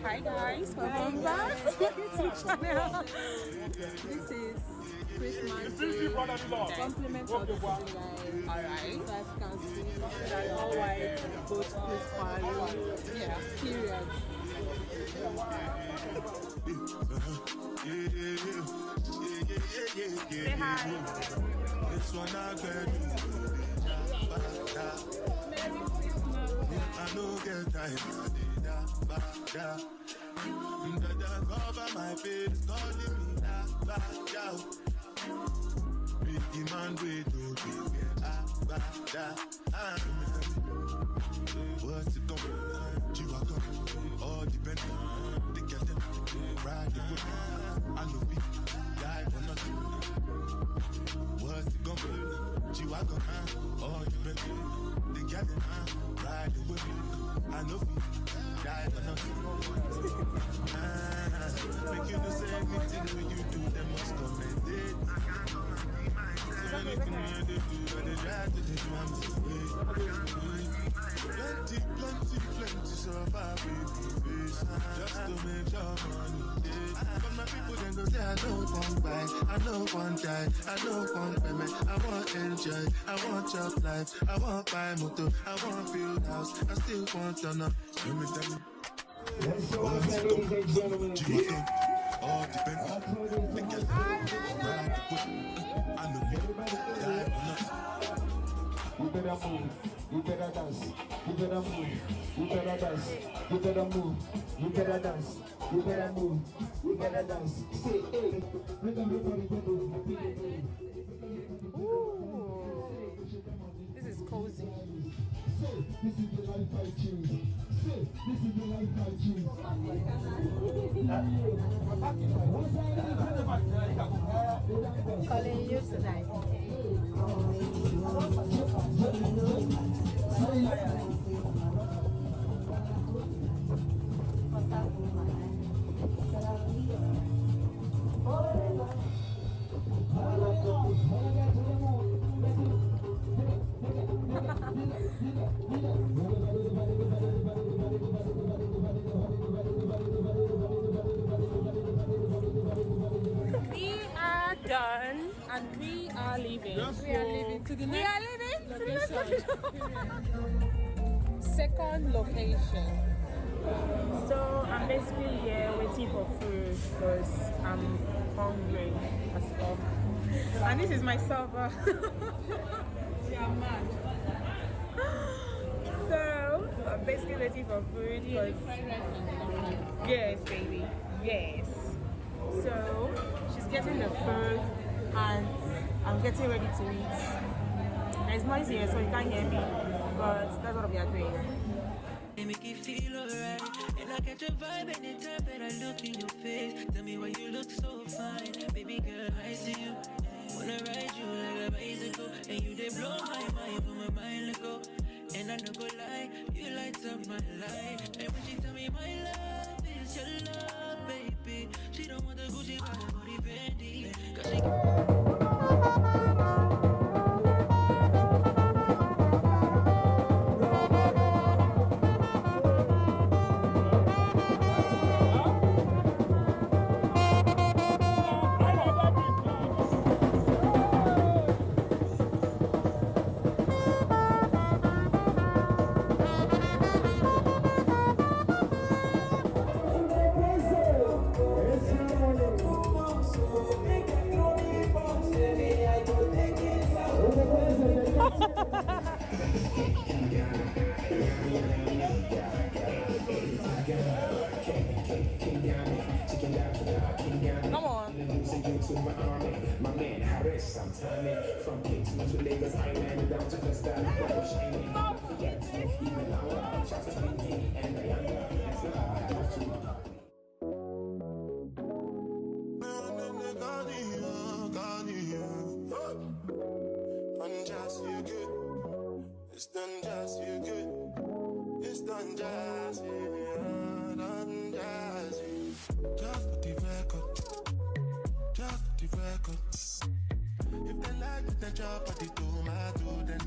Hi guys, welcome back to the channel. This is Christmas Day compliment of the season, guys. Alright. So as you can see, that all white both Christmas. Yeah. Period. Say hi. This one I get. Merry Christmas. I don't get time. Cover my face, calling me big man, wait to be what's it coming? You are coming. All depending. They get them. Ride the whip. I know people die for nothing. What's it coming? You are coming. All depending. They get them. Ride the whip. I know people die for nothing. Make you do say anything when you do, they must commend it. So anything when they do, they try to take my mistake. Plenty survive with face. Just to make your money. But my people then go say, I don't want buy, I don't want die, I don't want payment, I want enjoy, I want job life, I want buy motor, I want build house, I still want to know. Let me tell you. Let's show up, ladies and gentlemen. All depends. You better move, you better dance, you better move, you better dance, you better move, you better dance, you better move, you better dance. Say, hey, let everybody go. Ooh, this is cozy. Say, this is the life I choose. Say, this is the life I choose. Calling you tonight. We are done and we are leaving. We are leaving to the next location. Second location. So I'm basically here waiting for food because I'm hungry as well. And this is my server. Yeah, man. So I'm basically waiting for food because yes, baby, yes. So she's getting the food and I'm getting ready to eat. And it's noisy here, so you can't hear me, but that's what we are doing. They make you feel alright, and I catch a vibe anytime that I look in your face. Tell me why you look so fine, baby girl. I see you, wanna ride you like a bicycle, and you they blow my mind, put my mind let go. And I no go lie, you light up my life. And when she tell me my love is your love, baby, she don't want the Gucci vibe or the Fendi, 'cause she Come on. My man Harris, I'm timing from Kingston to Lagos Island down to the style. Even now, just to me and Diana. That's not how I have to. It's done just you good. It's done just you. Done just you. Just for the record. Just for the record. If they like the job of the tomato, then